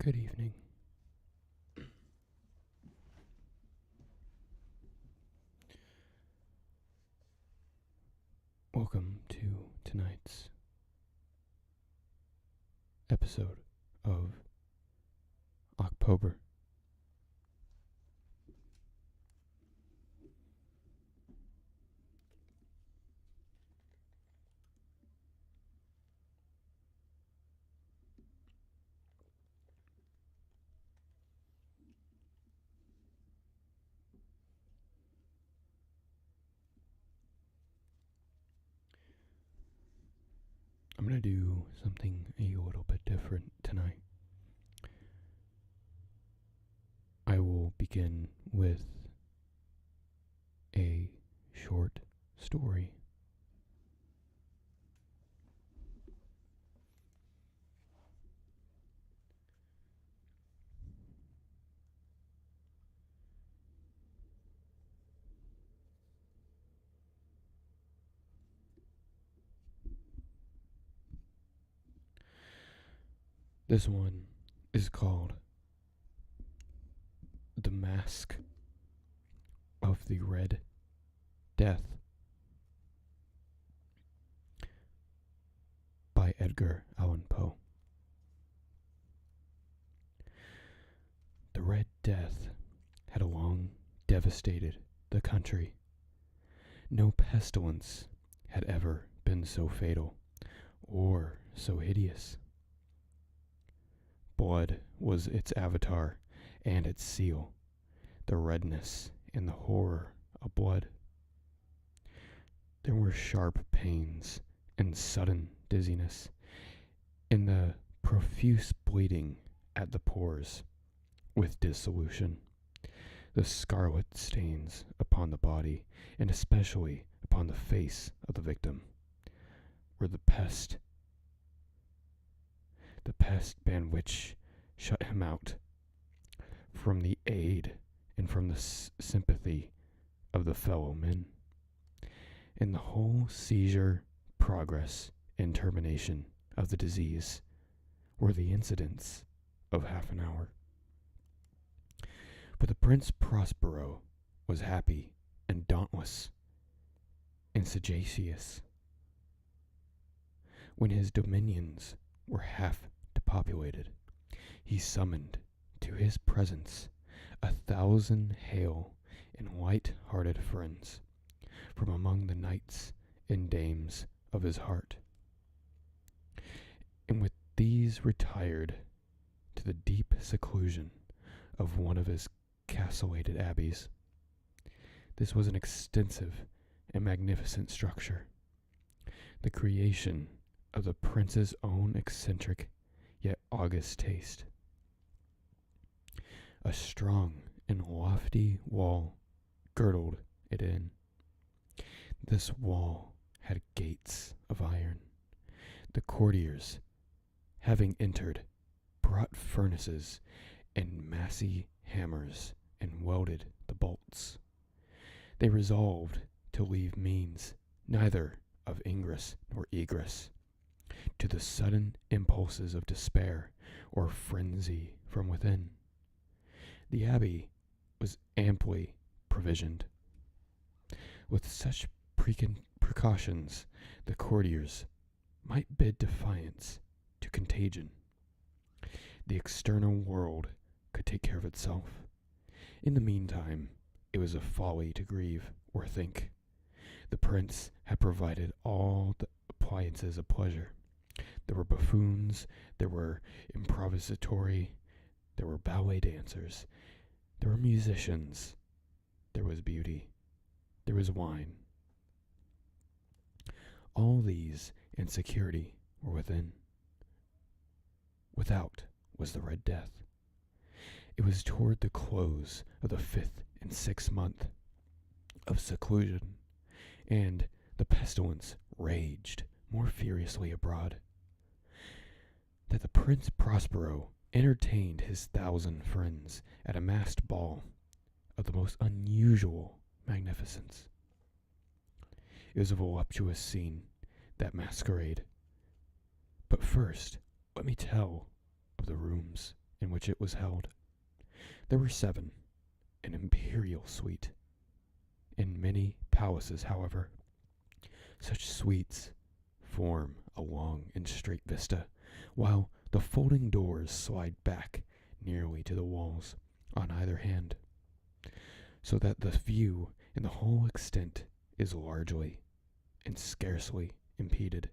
Good evening. Welcome to tonight's episode of OcPOEber. I'm going to do something a little bit different tonight. I will begin with a short story. This one is called The Mask of the Red Death by Edgar Allen Poe. The Red Death had long devastated the country. No pestilence had ever been so fatal or so hideous. Blood was its avatar and its seal, the redness and the horror of blood. There were sharp pains and sudden dizziness, and the profuse bleeding at the pores, with dissolution, the scarlet stains upon the body, and especially upon the face of the victim, were the pest ban which shut him out from the aid and from the sympathy of the fellow men. And the whole seizure, progress, and termination of the disease were the incidents of half an hour. But the Prince Prospero was happy and dauntless and sagacious. When his dominions were half depopulated, he summoned to his presence 1,000 hale and light-hearted friends from among the knights and dames of his heart. And with these retired to the deep seclusion of one of his castellated abbeys. This was an extensive and magnificent structure, the creation of the prince's own eccentric yet august taste. A strong and lofty wall girdled it in. This wall had gates of iron. The courtiers, having entered, brought furnaces and massy hammers and welded the bolts. They resolved to leave means neither of ingress nor egress to the sudden impulses of despair or frenzy from within. The abbey was amply provisioned. With such precautions, the courtiers might bid defiance to contagion. The external world could take care of itself. In the meantime, it was a folly to grieve or think. The prince had provided all the appliances of pleasure. There were buffoons, there were improvisatori, there were ballet dancers, there were musicians, there was beauty, there was wine. All these and security were within. Without was the Red Death. It was toward the close of the 5th and 6th month of seclusion, and the pestilence raged more furiously abroad, that the Prince Prospero entertained his 1,000 friends at a masked ball of the most unusual magnificence. It was a voluptuous scene, that masquerade. But first, let me tell of the rooms in which it was held. There were 7, an imperial suite. In many palaces, however, such suites form a long and straight vista, while the folding doors slide back nearly to the walls on either hand, so that the view in the whole extent is largely and scarcely impeded.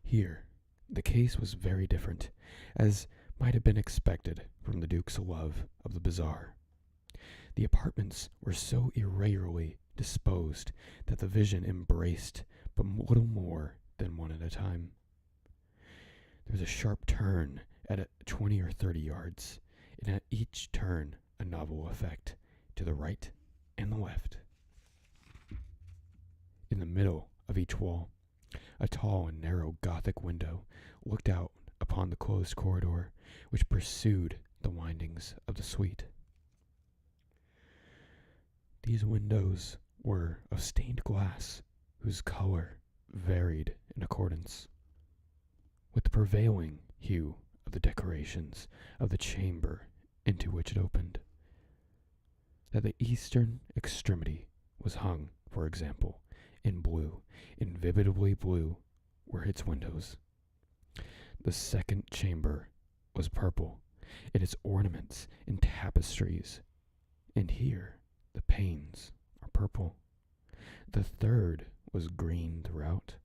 Here, the case was very different, as might have been expected from the Duke's love of the bizarre. The apartments were so irregularly disposed that the vision embraced but little more than one at a time. There was a sharp turn at 20 or 30 yards, and at each turn a novel effect to the right and the left. In the middle of each wall, a tall and narrow Gothic window looked out upon the closed corridor which pursued the windings of the suite. These windows were of stained glass, whose color varied in accordance with the prevailing hue of the decorations of the chamber into which it opened. At the eastern extremity was hung, for example, in blue, in vividly blue, were its windows. The second chamber was purple, in its ornaments and tapestries, and here the panes are purple. The third was green throughout,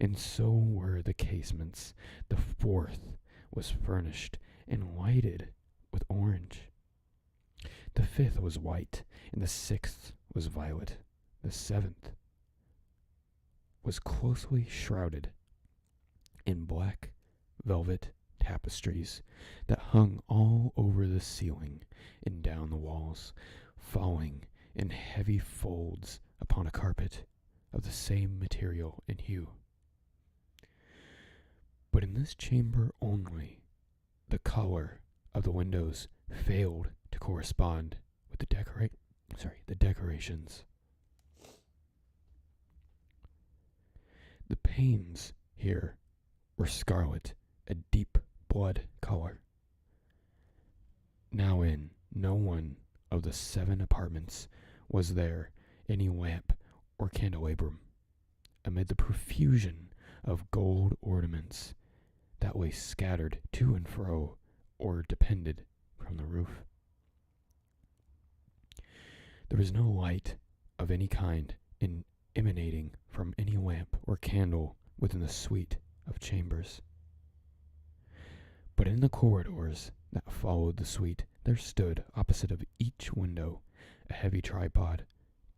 and so were the casements. The fourth was furnished and lighted with orange. The fifth was white, and the sixth was violet. The seventh was closely shrouded in black velvet tapestries that hung all over the ceiling and down the walls, falling in heavy folds upon a carpet of the same material and hue. But in this chamber only, the color of the windows failed to correspond with the decorations. The panes here were scarlet, a deep blood color. Now in no one of the 7 apartments was there any lamp or candelabrum, amid the profusion of gold ornaments that lay scattered to and fro or depended from the roof. There was no light of any kind emanating from any lamp or candle within the suite of chambers. But in the corridors that followed the suite, there stood, opposite of each window, a heavy tripod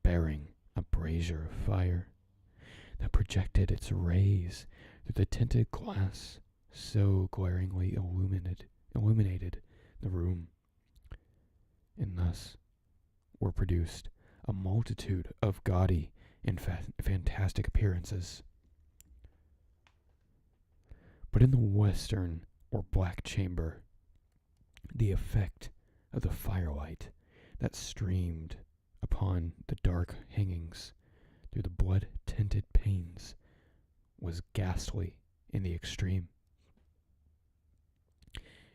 bearing a brazier of fire that projected its rays through the tinted glass, so glaringly illuminated the room, and thus were produced a multitude of gaudy and fantastic appearances. But in the western or black chamber, the effect of the firelight that streamed upon the dark hangings through the blood-tinted panes was ghastly in the extreme,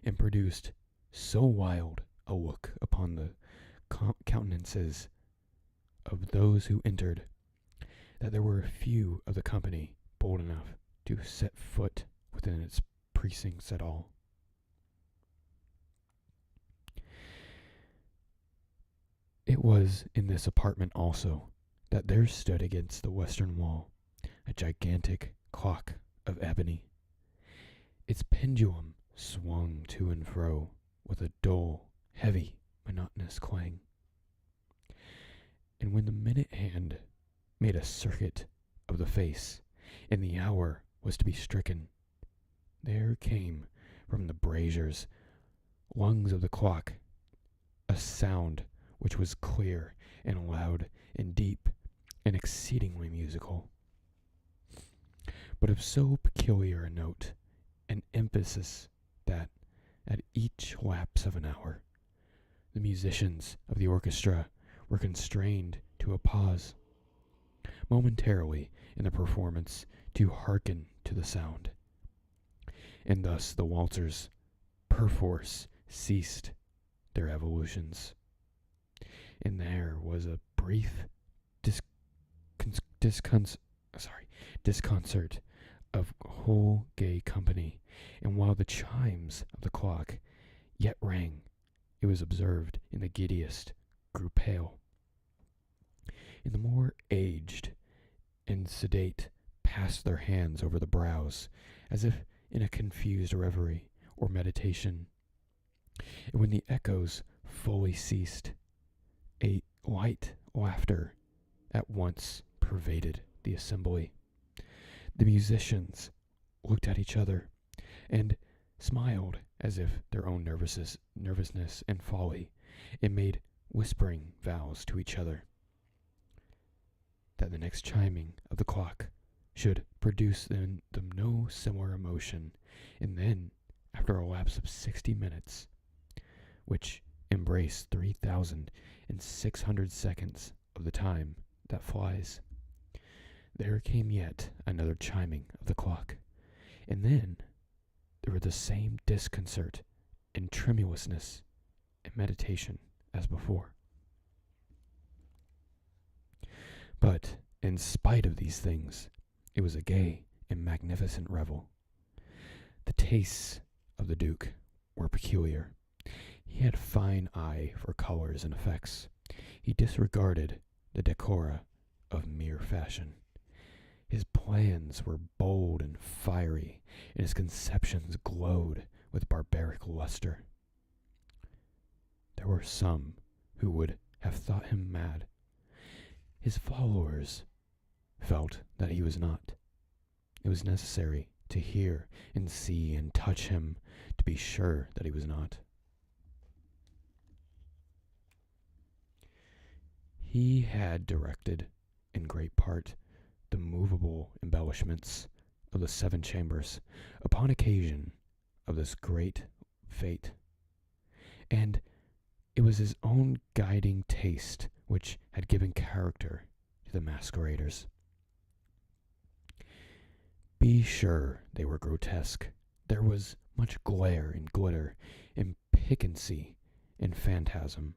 and produced so wild a look upon the countenances of those who entered that there were a few of the company bold enough to set foot within its precincts at all. It was in this apartment also that there stood against the western wall a gigantic clock of ebony. Its pendulum swung to and fro with a dull, heavy, monotonous clang. And when the minute hand made a circuit of the face, and the hour was to be stricken, there came from the braziers, lungs of the clock, a sound which was clear and loud and deep and exceedingly musical, but of so peculiar a note and emphasis that, at each lapse of an hour, the musicians of the orchestra were constrained to a pause, momentarily in the performance, to hearken to the sound. and thus the waltzers perforce ceased their evolutions. And there was a brief disconcert of whole gay company, and while the chimes of the clock yet rang, it was observed in the giddiest grew pale. And the more aged and sedate passed their hands over the brows, as if in a confused reverie or meditation. And when the echoes fully ceased, a light laughter at once pervaded the assembly. The musicians looked at each other and smiled as if their own nervousness and folly and made whispering vows to each other that the next chiming of the clock should produce in them no similar emotion. And then, after a lapse of 60 minutes, which embraced 3,600 seconds of the time that flies, there came yet another chiming of the clock, and then there were the same disconcert and tremulousness and meditation as before. But in spite of these things, it was a gay and magnificent revel. The tastes of the Duke were peculiar. He had a fine eye for colors and effects. He disregarded the decora of mere fashion. His plans were bold and fiery, and his conceptions glowed with barbaric luster. There were some who would have thought him mad. His followers felt that he was not. It was necessary to hear and see and touch him to be sure that he was not. He had directed, in great part, the movable embellishments of the 7 chambers upon occasion of this great fete, and it was his own guiding taste which had given character to the masqueraders. Be sure they were grotesque. There was much glare and glitter and piquancy and phantasm,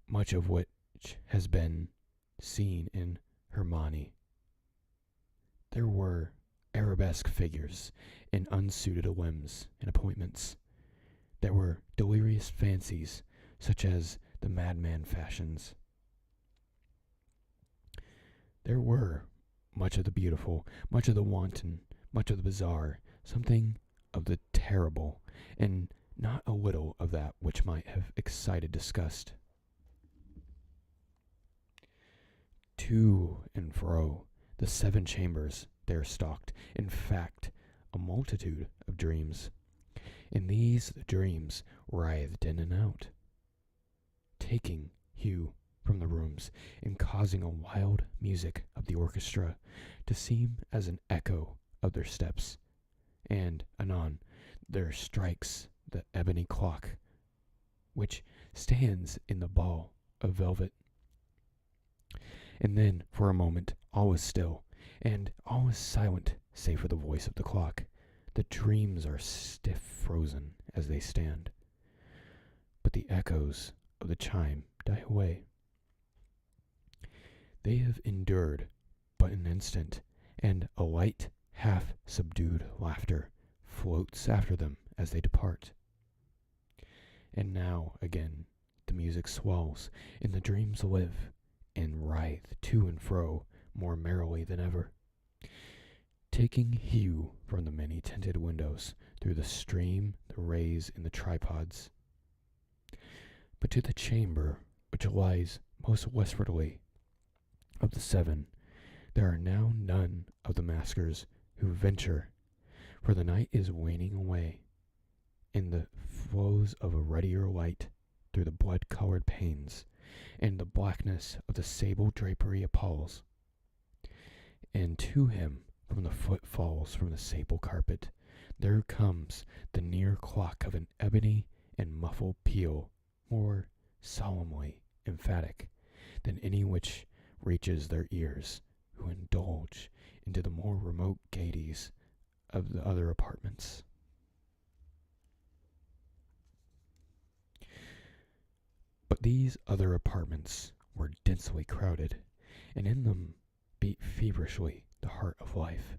much of which has been seen in Hermione. There were arabesque figures and unsuited limbs and appointments. There were delirious fancies, such as the madman fashions. There were much of the beautiful, much of the wanton, much of the bizarre, something of the terrible, and not a little of that which might have excited disgust. To and fro the 7 chambers there stalked, in fact, a multitude of dreams. In these the dreams writhed in and out, taking hue from the rooms and causing a wild music of the orchestra to seem as an echo of their steps, and anon there strikes the ebony clock, which stands in the ball of velvet. And then, for a moment, all is still, and all is silent, save for the voice of the clock. The dreams are stiff frozen as they stand, but the echoes of the chime die away. They have endured but an instant, and a light, half-subdued laughter floats after them as they depart. And now, again, the music swells, and the dreams live, and writhe to and fro more merrily than ever, taking hue from the many-tinted windows through the stream, the rays, and the tripods. But to the chamber which lies most westwardly of the 7, there are now none of the maskers who venture, for the night is waning away, and the flows of a ruddier light through the blood-colored panes, and the blackness of the sable drapery appalls. And to him, from the footfalls from the sable carpet, there comes the near clock of an ebony and muffled peal, more solemnly emphatic than any which reaches their ears, who indulge into the more remote gaieties of the other apartments. But these other apartments were densely crowded, and in them beat feverishly the heart of life,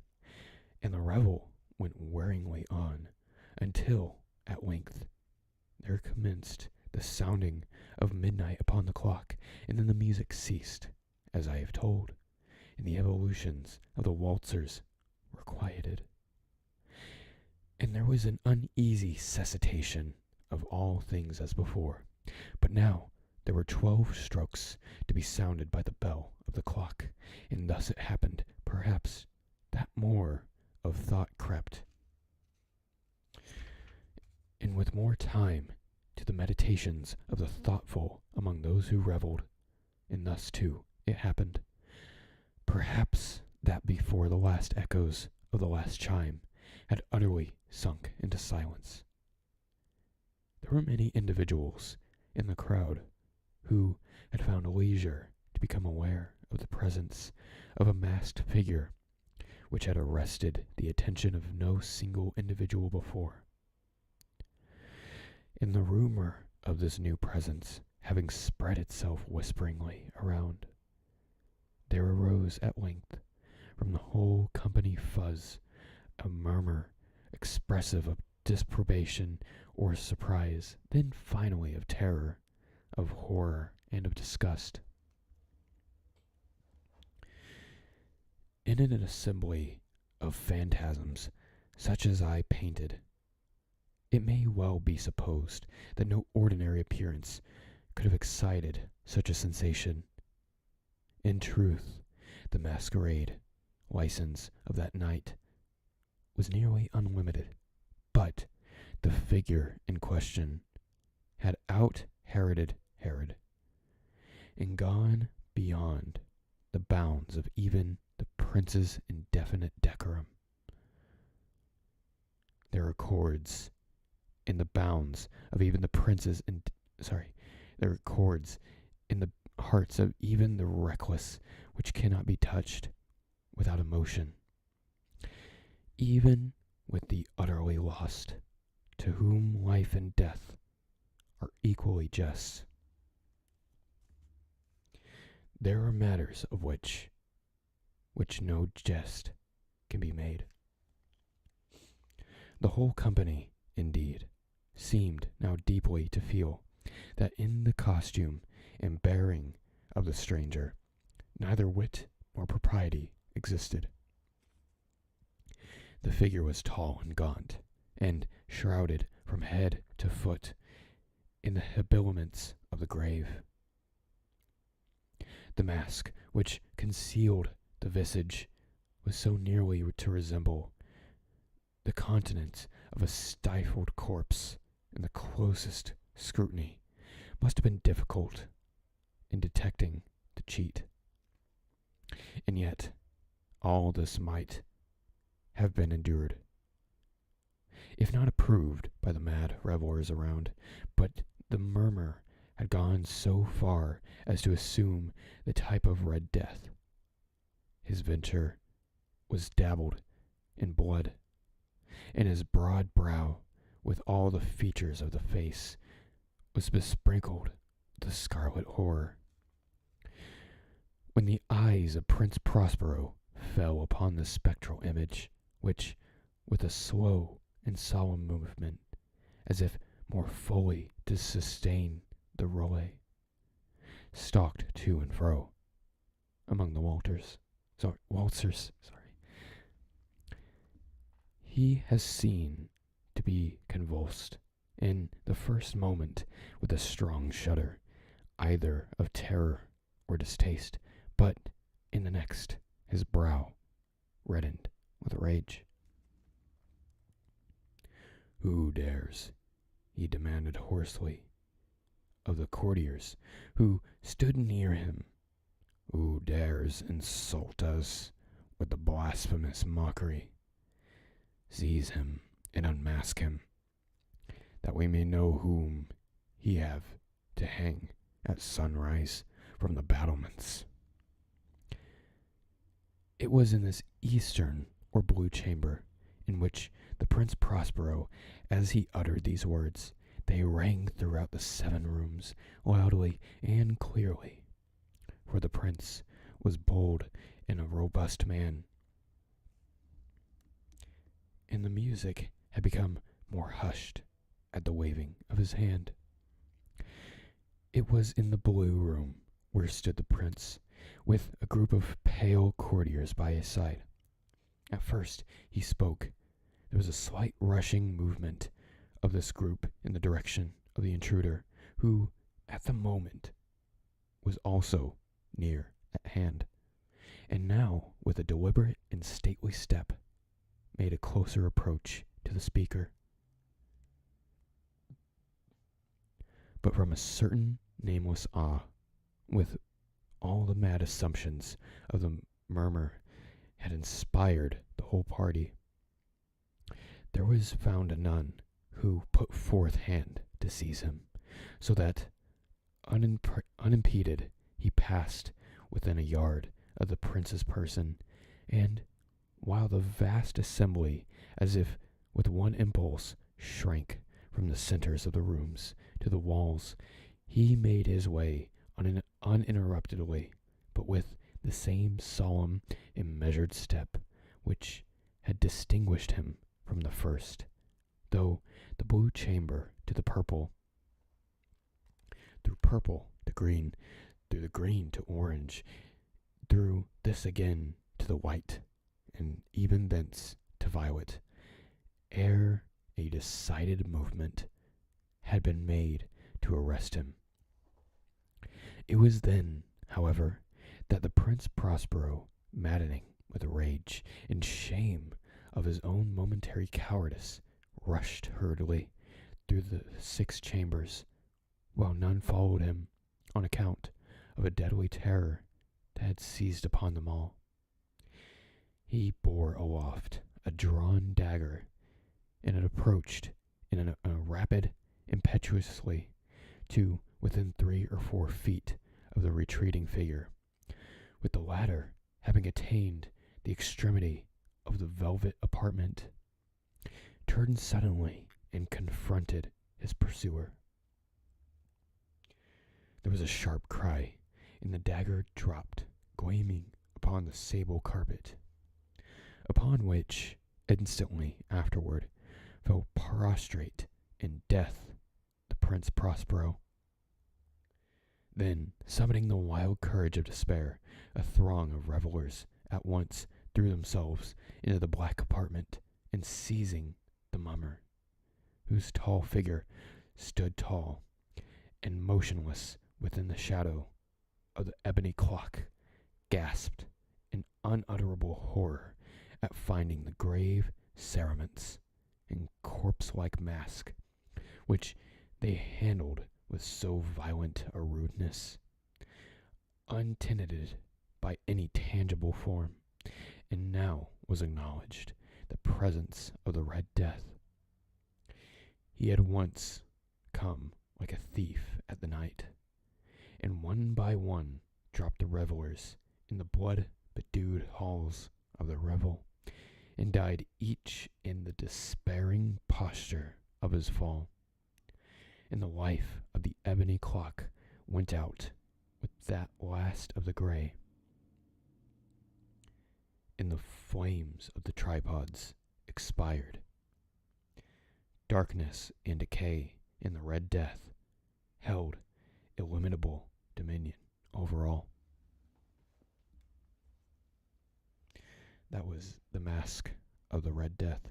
and the revel went wearingly on, until, at length, there commenced the sounding of midnight upon the clock, and then the music ceased, as I have told, and the evolutions of the waltzers were quieted. And there was an uneasy cessation of all things as before, but now there were 12 strokes to be sounded by the bell of the clock, and thus it happened, perhaps, that more of thought crept, and with more time to the meditations of the thoughtful among those who revelled, and thus, too, it happened, perhaps, that before the last echoes of the last chime had utterly sunk into silence, there were many individuals in the crowd who had found leisure to become aware of the presence of a masked figure which had arrested the attention of no single individual before. And the rumor of this new presence having spread itself whisperingly around, there arose at length from the whole company fuzz a murmur expressive of disapprobation or surprise, then finally of terror, of horror, and of disgust. In an assembly of phantasms such as I painted, it may well be supposed that no ordinary appearance could have excited such a sensation. In truth, the masquerade license of that night was nearly unlimited, but the figure in question had out-Heroded Herod, and gone beyond the bounds of even the prince's indefinite decorum. There are chords in the bounds of even the prince's there are chords in the hearts of even the reckless which cannot be touched without emotion, even with the utterly lost, to whom life and death are equally just. There are matters of which no jest can be made. The whole company, indeed, seemed now deeply to feel that in the costume and bearing of the stranger neither wit nor propriety existed. The figure was tall and gaunt, and shrouded from head to foot in the habiliments of the grave. The mask which concealed the visage was so nearly to resemble the countenance of a stifled corpse, and the closest scrutiny must have been difficult in detecting the cheat. And yet, all this might have been endured, if not approved by the mad revelers around, but the murmur had gone so far as to assume the type of Red Death. His venture was dabbled in blood, and his broad brow, with all the features of the face, was besprinkled with the scarlet horror. When the eyes of Prince Prospero fell upon the spectral image, which, with a slow and solemn movement, as if more fully to sustain the role, stalked to and fro among the waltzers. He has seen to be convulsed in the first moment with a strong shudder, either of terror or distaste, but in the next his brow reddened with rage. "Who dares?" he demanded hoarsely of the courtiers who stood near him. "Who dares insult us with the blasphemous mockery? Seize him and unmask him, that we may know whom he have to hang at sunrise from the battlements." It was in this eastern or blue chamber, in which the Prince Prospero, as he uttered these words, they rang throughout the 7 rooms, loudly and clearly. For the prince was bold and a robust man, and the music had become more hushed at the waving of his hand. It was in the blue room where stood the prince, with a group of pale courtiers by his side. At first he spoke. There was a slight rushing movement of this group in the direction of the intruder, who, at the moment, was also near at hand, and now, with a deliberate and stately step, made a closer approach to the speaker. But from a certain nameless awe, with all the mad assumptions of the murmur had inspired the whole party, there was found a nun who put forth hand to seize him, so that, unimpeded, he passed within a yard of the prince's person, and, while the vast assembly, as if with one impulse, shrank from the centers of the rooms to the walls, he made his way uninterruptedly, but with the same solemn and measured step which had distinguished him from the first, though the blue chamber to the purple, through purple to green, through the green to orange, through this again to the white, and even thence to violet, ere a decided movement had been made to arrest him. It was then, however, that the Prince Prospero, maddening with rage and shame of his own momentary cowardice, rushed hurriedly through the 6 chambers, while none followed him, on account of a deadly terror that had seized upon them all. He bore aloft a drawn dagger, and it approached in a rapid, impetuously, to within 3 or 4 feet of the retreating figure, with the latter having attained the extremity of the velvet apartment, turned suddenly and confronted his pursuer. There was a sharp cry, and the dagger dropped, gleaming upon the sable carpet, upon which, instantly afterward, fell prostrate in death the Prince Prospero. Then, summoning the wild courage of despair, a throng of revelers at once threw themselves into the black apartment, and seizing the mummer, whose tall figure stood tall and motionless within the shadow of the ebony clock, gasped in unutterable horror at finding the grave cerements and corpse-like mask which they handled with so violent a rudeness, untenanted by any tangible form, and now was acknowledged the presence of the Red Death. He had once come like a thief at the night, and one by one dropped the revelers in the blood-bedewed halls of the revel, and died each in the despairing posture of his fall. And the life of the ebony clock went out with that last of the gray, and the flames of the tripods expired. Darkness and decay and the Red Death held illimitable dominion over all. That was The Mask of the Red Death.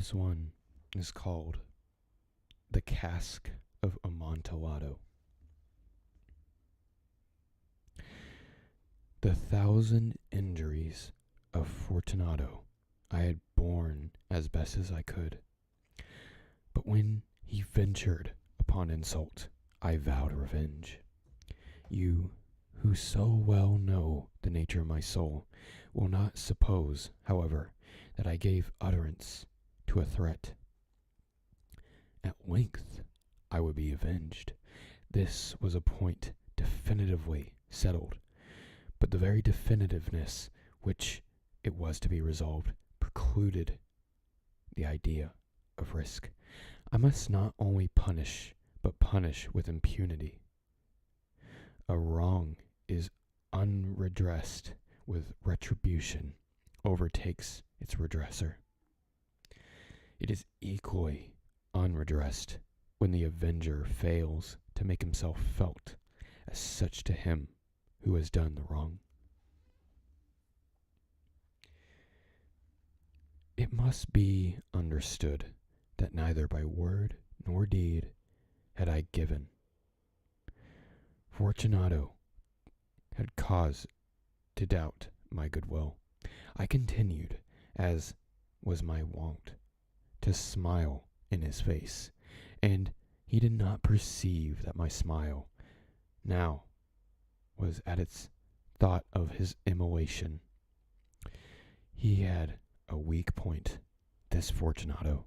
This one is called The Cask of Amontillado. The 1,000 injuries of Fortunato I had borne as best as I could. But when he ventured upon insult, I vowed revenge. You, who so well know the nature of my soul, will not suppose, however, that I gave utterance to a threat. At length I would be avenged. This was a point definitively settled, but the very definitiveness which it was to be resolved precluded the idea of risk. I must not only punish, but punish with impunity. A wrong is unredressed with retribution overtakes its redresser. It is equally unredressed when the avenger fails to make himself felt as such to him who has done the wrong. It must be understood that neither by word nor deed had I given. Fortunato had cause to doubt my goodwill. I continued, as was my wont, to smile in his face, and he did not perceive that my smile now was at its thought of his immolation. He had a weak point, this Fortunato,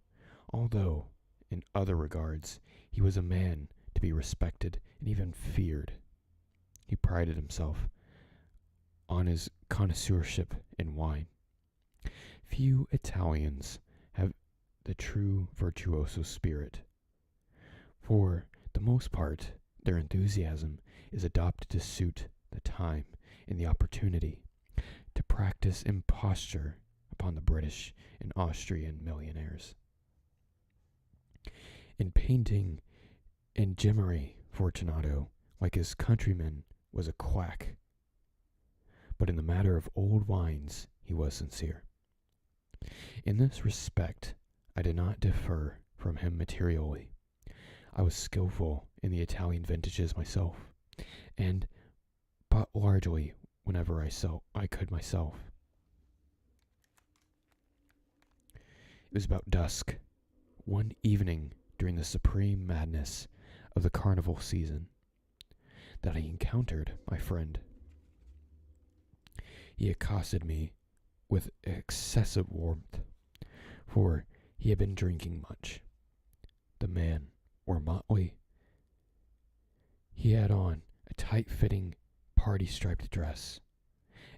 although in other regards he was a man to be respected and even feared. He prided himself on his connoisseurship in wine. Few Italians have the true virtuoso spirit. For the most part, their enthusiasm is adopted to suit the time and the opportunity, to practice imposture upon the British and Austrian millionaires. In painting and gimmery, Fortunato, like his countrymen, was a quack, but in the matter of old wines he was sincere. In this respect, I did not differ from him materially. I was skillful in the Italian vintages myself, and bought largely whenever I could myself. It was about dusk, one evening during the supreme madness of the carnival season, that I encountered my friend. He accosted me with excessive warmth, for he had been drinking much. The man wore motley. He had on a tight-fitting, party-striped dress,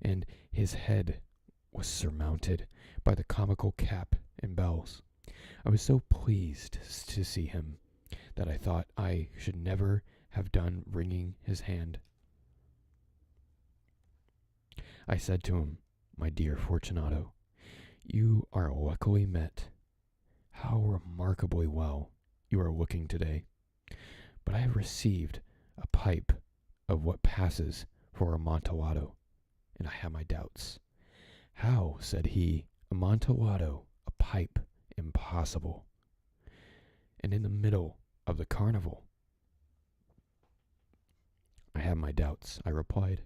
and his head was surmounted by the comical cap and bells. I was so pleased to see him that I thought I should never have done wringing his hand. I said to him, "My dear Fortunato, you are luckily met. How remarkably well you are looking today. But I have received a pipe of what passes for Amontillado, and I have my doubts." "How," said he, "Amontillado, a pipe? Impossible. And in the middle of the carnival?" "I have my doubts," I replied,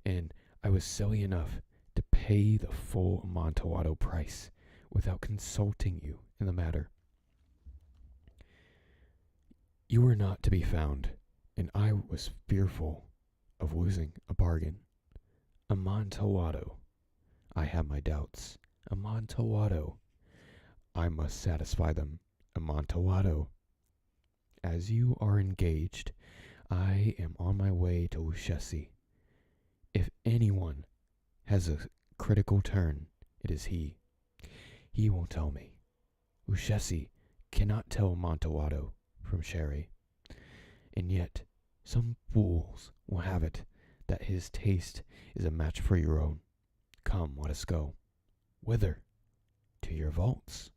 "and I was silly enough to pay the full Amontillado price without consulting you in the matter. You were not to be found, and I was fearful of losing a bargain. Amontillado, I have my doubts. Amontillado, I must satisfy them. Amontillado, as you are engaged, I am on my way to Lucchesi. If anyone has a critical turn, it is he. He will tell me. Lucchesi cannot tell Amontillado from sherry, and yet some fools will have it that his taste is a match for your own. Come, let us go." "Whither?" "To your vaults."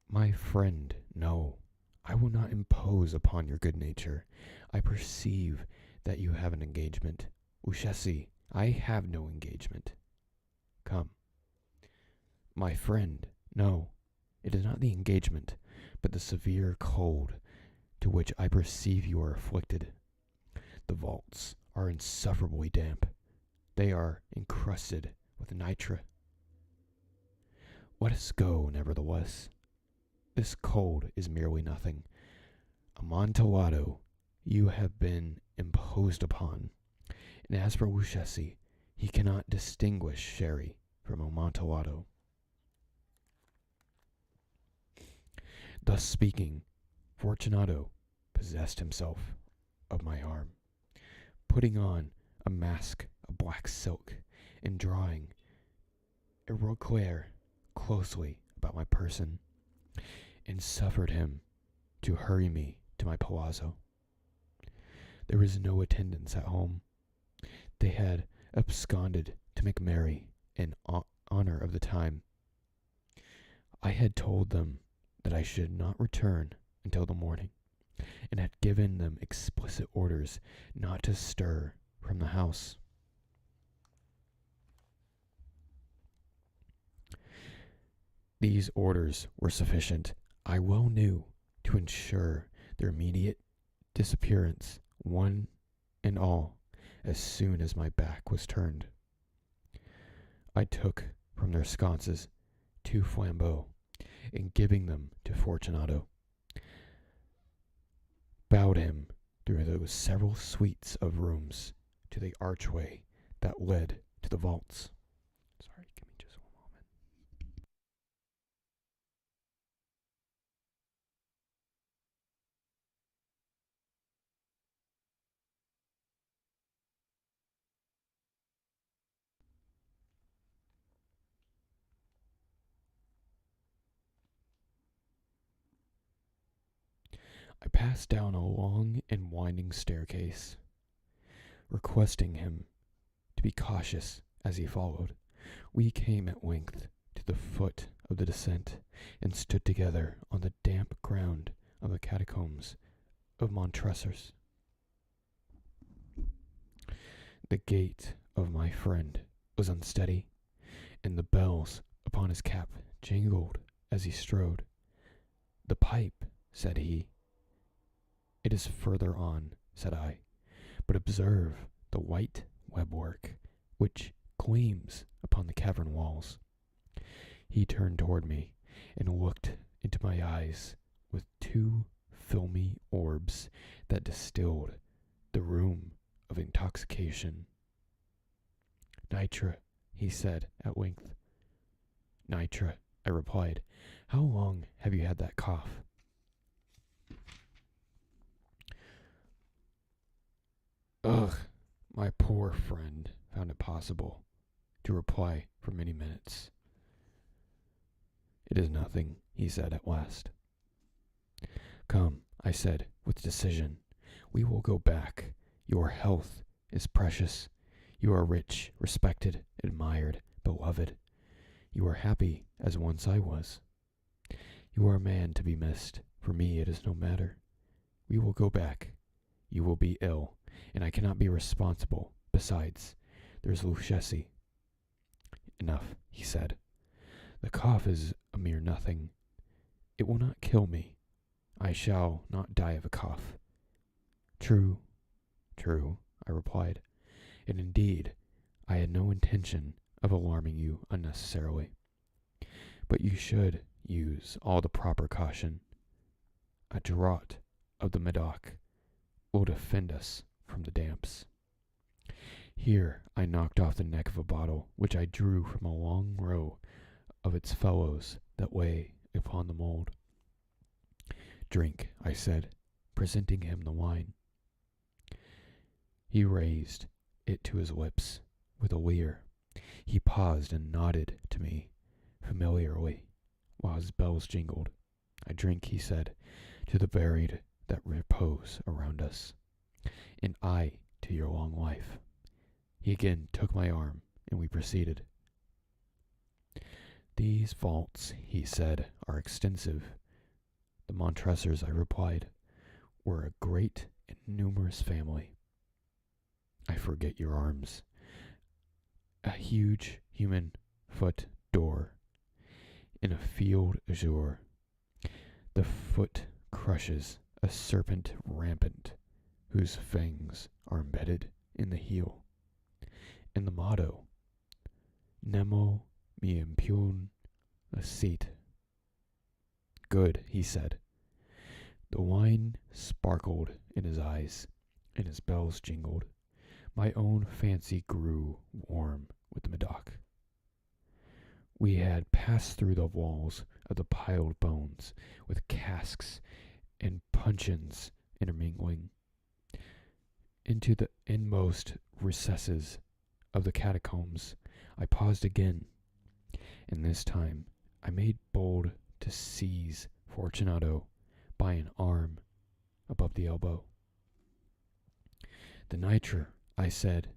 "My friend, no. I will not impose upon your good nature. I perceive that you have an engagement. Lucchesi, I have no engagement. Come." "My friend, no. It is not the engagement, but the severe cold to which I perceive you are afflicted. The vaults are insufferably damp. They are encrusted with nitre. Let us go, nevertheless. This cold is merely nothing. Amontillado, you have been imposed upon. And as for Lucchesi, he cannot distinguish sherry from Amontillado. Thus speaking, Fortunato possessed himself of my arm, putting on a mask of black silk and drawing a roquelaire closely about my person, and suffered him to hurry me to my palazzo. There was no attendance at home. They had absconded to make merry in honor of the time. I had told them that I should not return until the morning, and had given them explicit orders not to stir from the house. These orders were sufficient, I well knew, to ensure their immediate disappearance, one and all, as soon as my back was turned. I took from their sconces 2 flambeaux, and giving them to Fortunato, bowed him through those several suites of rooms to the archway that led to the vaults. Sorry, give me just one moment. I passed down a long and winding staircase, requesting him to be cautious as he followed. We came at length to the foot of the descent, and stood together on the damp ground of the catacombs of Montresors. The gait of my friend was unsteady, and the bells upon his cap jingled as he strode. "The pipe," said he. "It is further on," said I, "but observe the white webwork which gleams upon the cavern walls." He turned toward me and looked into my eyes with 2 filmy orbs that distilled the rheum of intoxication. "Nitre," he said at length. "Nitre," I replied. "How long have you had that cough?" Ugh, my poor friend found it possible to reply for many minutes. "It is nothing," he said at last. "Come," I said with decision, "we will go back. Your health is precious. You are rich, respected, admired, beloved. You are happy as once I was. You are a man to be missed. For me it is no matter. We will go back. You will be ill, and I cannot be responsible. Besides, there's Lucchesi." "Enough," he said. "The cough is a mere nothing. It will not kill me. I shall not die of a cough." "True, true," I replied, "and indeed I had no intention of alarming you unnecessarily. But you should use all the proper caution. A draught of the Medoc will defend us from the damps." Here I knocked off the neck of a bottle which I drew from a long row of its fellows that lay upon the mould. "Drink," I said, presenting him the wine. He raised it to his lips with a leer. He paused and nodded to me familiarly while his bells jingled. "I drink," he said, "to the buried that repose around us, and I to your long life." He again took my arm, and we proceeded. "These vaults," he said, "are extensive." The Montresors, I replied, were a great and numerous family. "I forget your arms." A huge human foot door, in a field azure. The foot crushes a serpent rampant, whose fangs are embedded in the heel. And the motto, Nemo me impune acet. Good, he said. The wine sparkled in his eyes, and his bells jingled. My own fancy grew warm with the Medoc. We had passed through the walls of the piled bones, with casks and puncheons intermingling, into the inmost recesses of the catacombs. I paused again, and this time I made bold to seize Fortunato by an arm above the elbow. The nitre, I said,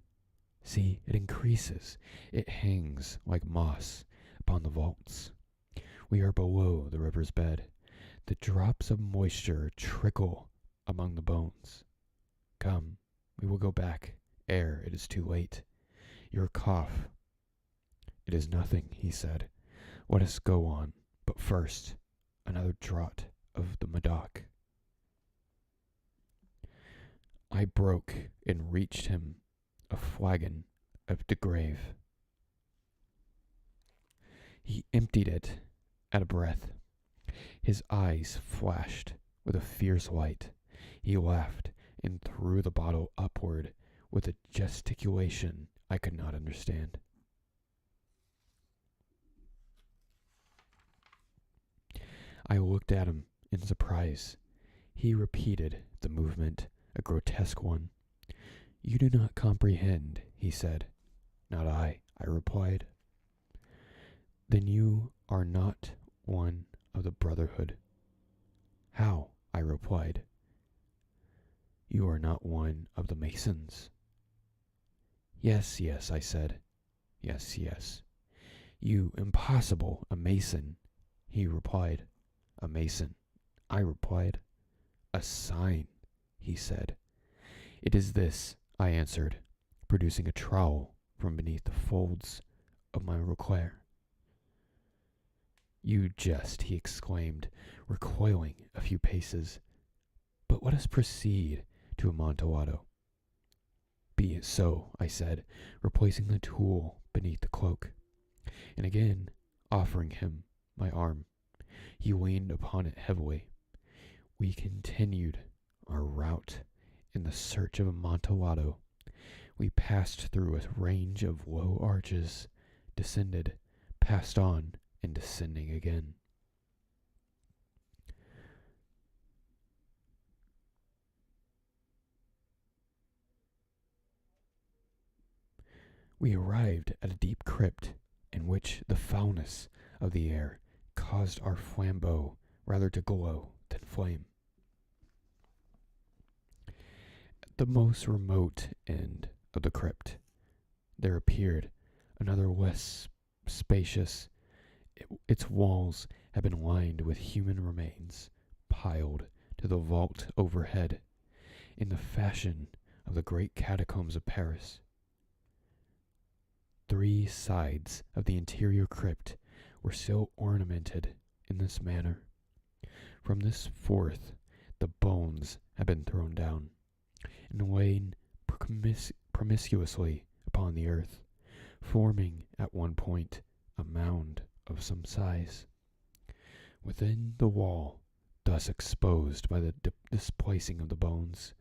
see, it increases. It hangs like moss upon the vaults. We are below the river's bed. The drops of moisture trickle among the bones. Come, we will go back ere it is too late. Your cough. It is nothing, he said. Let us go on, but first, another draught of the Medoc. I broke and reached him a flagon of de Grave. He emptied it at a breath. His eyes flashed with a fierce light. He laughed and threw the bottle upward with a gesticulation I could not understand. I looked at him in surprise. He repeated the movement, a grotesque one. You do not comprehend, he said. Not I replied. Then you are not one of the brotherhood. How? I replied. You are not one of the Masons. Yes, I said. Yes. You impossible, a Mason, he replied. A Mason, I replied. A sign, he said. It is this, I answered, producing a trowel from beneath the folds of my roquelaire. You jest, he exclaimed, recoiling a few paces. But let us proceed to Amontillado. Be it so, I said, replacing the tool beneath the cloak, and again offering him my arm. He leaned upon it heavily. We continued our route in the search of Amontillado. We passed through a range of low arches, descended, passed on, and descending again. We arrived at a deep crypt in which the foulness of the air caused our flambeau rather to glow than flame. At the most remote end of the crypt, there appeared another less spacious. Its walls had been lined with human remains, piled to the vault overhead, in the fashion of the great catacombs of Paris. 3 sides of the interior crypt were still ornamented in this manner. From this fourth, the bones had been thrown down and lain promiscuously upon the earth, forming at one point a mound of some size. Within the wall, thus exposed by the displacing of the bones,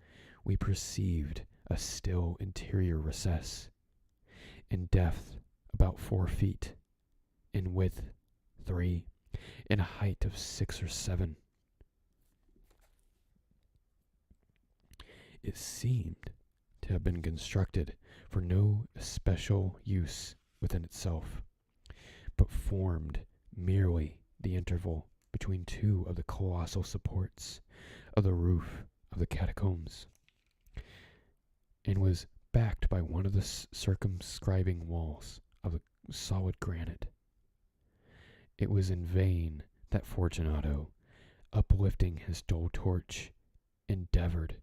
we perceived a still interior recess, in depth about 4 feet, in width 3, in a height of 6 or 7. It seemed to have been constructed for no especial use within itself, but formed merely the interval between 2 of the colossal supports of the roof of the catacombs, and was backed by one of the circumscribing walls of the solid granite. It was in vain that Fortunato, uplifting his dull torch, endeavored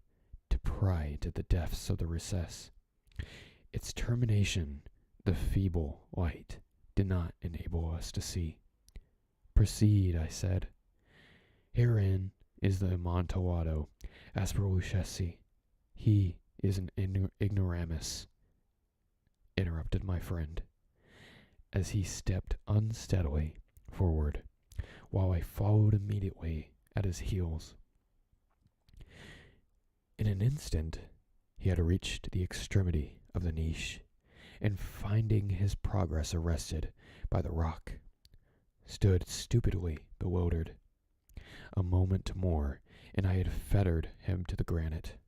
to pry to the depths of the recess. Its termination the feeble light did not enable us to see. "Proceed," I said. "Herein is the Amontillado Asperuchesi. He is an ignoramus," interrupted my friend, as he stepped unsteadily forward, while I followed immediately at his heels. In an instant, he had reached the extremity of the niche, and finding his progress arrested by the rock, stood stupidly bewildered. A moment more, and I had fettered him to the granite.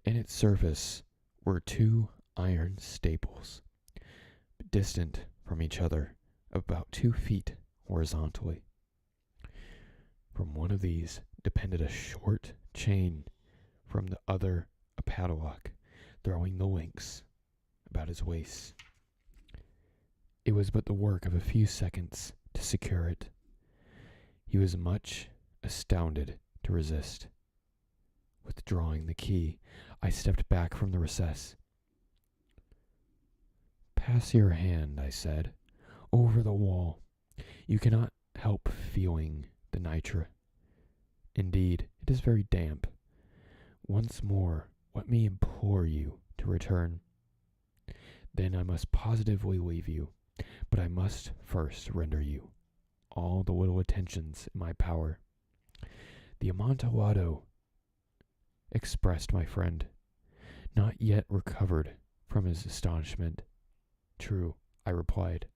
In its surface were two iron staples, distant from each other about 2 feet horizontally. From one of these depended a short chain, from the other a padlock, throwing the links about his waist. It was but the work of a few seconds to secure it. He was much astounded to resist. Withdrawing the key, I stepped back from the recess. "Pass your hand," I said, "over the wall. You cannot help feeling the nitre. Indeed, it is very damp. Once more, let me implore you to return. Then I must positively leave you, but I must first render you all the little attentions in my power." "The Amontillado," expressed my friend, not yet recovered from his astonishment. "True," I replied.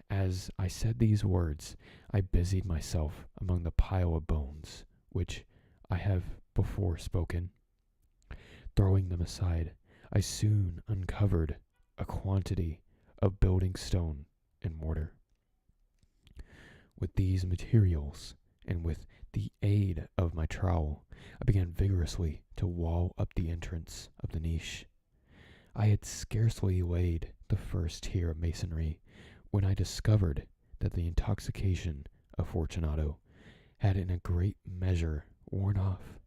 As I said these words, I busied myself among the pile of bones, which I have before spoken. Throwing them aside, I soon uncovered a quantity of building stone and mortar. With these materials, and with the aid of my trowel, I began vigorously to wall up the entrance of the niche. I had scarcely laid the first tier of masonry when I discovered that the intoxication of Fortunato had in a great measure worn off.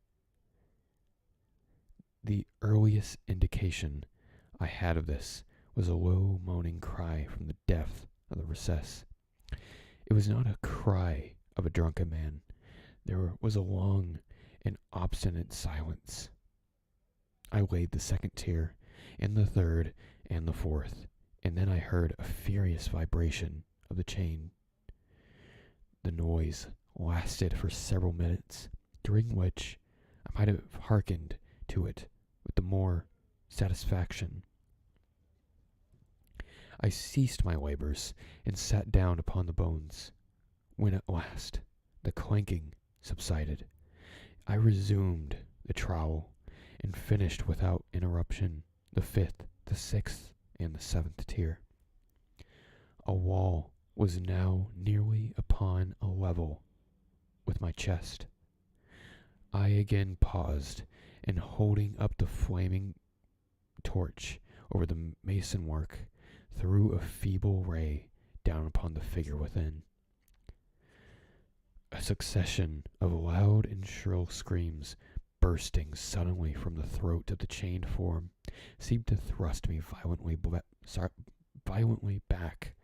The earliest indication I had of this was a low moaning cry from the depth of the recess. It was not a cry of a drunken man. There was a long and obstinate silence. I laid the second tier, and the third, and the fourth, and then I heard a furious vibration of the chain. The noise lasted for several minutes, during which I might have hearkened to it with the more satisfaction. I ceased my labors and sat down upon the bones. When at last the clanking subsided, I resumed the trowel and finished without interruption the fifth, the sixth, and the seventh tier. A wall was now nearly upon a level with my chest. I again paused, and holding up the flaming torch over the mason work, threw a feeble ray down upon the figure within. A succession of loud and shrill screams, bursting suddenly from the throat of the chained form, seemed to thrust me violently back.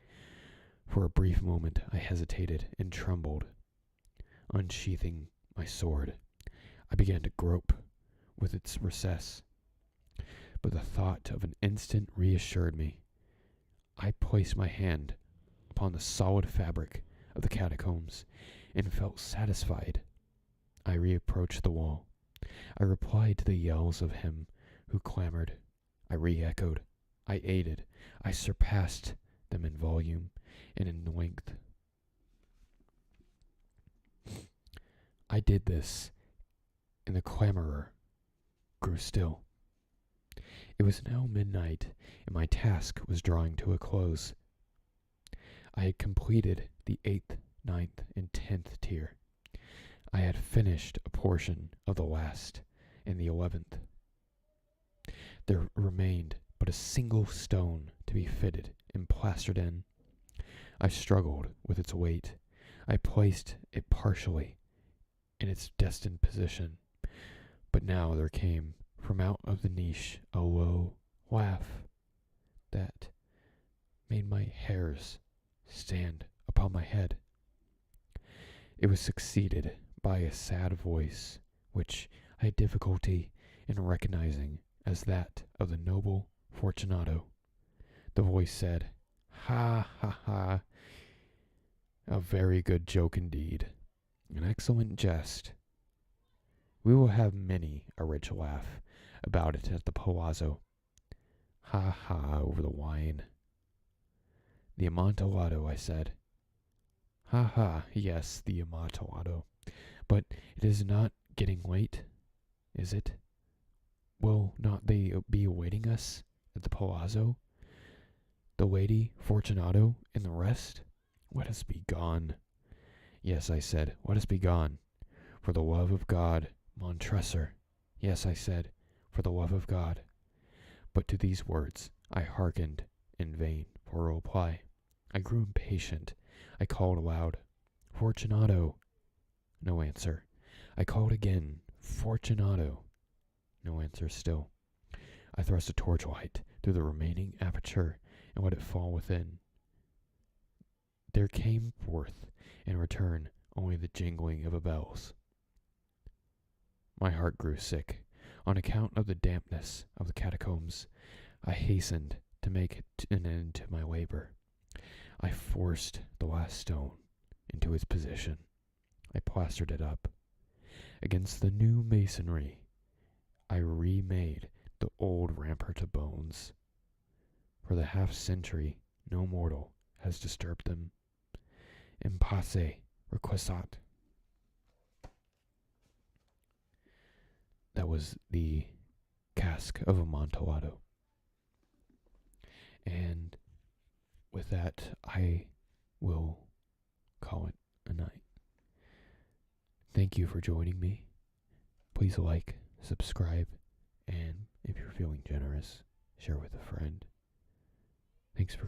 For a brief moment I hesitated and trembled. Unsheathing my sword, I began to grope with its recess, but the thought of an instant reassured me. I placed my hand upon the solid fabric of the catacombs and felt satisfied. I reapproached the wall. I replied to the yells of him who clamored. I re-echoed. I aided. I surpassed them in volume and in length. I did this, and the clamorer grew still. It was now midnight, and my task was drawing to a close. I had completed the 8th, 9th, and 10th tier. I had finished a portion of the last and the 11th. There remained but a single stone to be fitted and plastered in. I struggled with its weight. I placed it partially in its destined position, but now there came from out of the niche a low laugh that made my hairs stand upon my head. It was succeeded by a sad voice, which I had difficulty in recognizing as that of the noble Fortunato. The voice said, "Ha, ha, ha, a very good joke indeed, an excellent jest. We will have many a rich laugh about it at the palazzo. Ha, ha, over the wine." "The Amontillado," I said. "Ha, ha, yes, the Amontillado. But it is not getting late, is it? Will not they be awaiting us at the palazzo? The lady, Fortunato, and the rest? Let us be gone." "Yes," I said, "let us be gone. For the love of God, Montresor." "Yes," I said, "for the love of God." But to these words I hearkened in vain for a reply. I grew impatient. I called aloud, "Fortunato!" No answer. I called again, "Fortunato!" No answer still. I thrust a torchlight through the remaining aperture and let it fall within. There came forth in return only the jingling of the bells. My heart grew sick. On account of the dampness of the catacombs, I hastened to make an end to my labor. I forced the last stone into its position. I plastered it up. Against the new masonry, I remade the old rampart of bones. For the half-century, no mortal has disturbed them. In pace requiescat. That was the cask of Amontillado. And with that, I will call it a night. Thank you for joining me. Please like, subscribe, and if you're feeling generous, share with a friend. Thanks for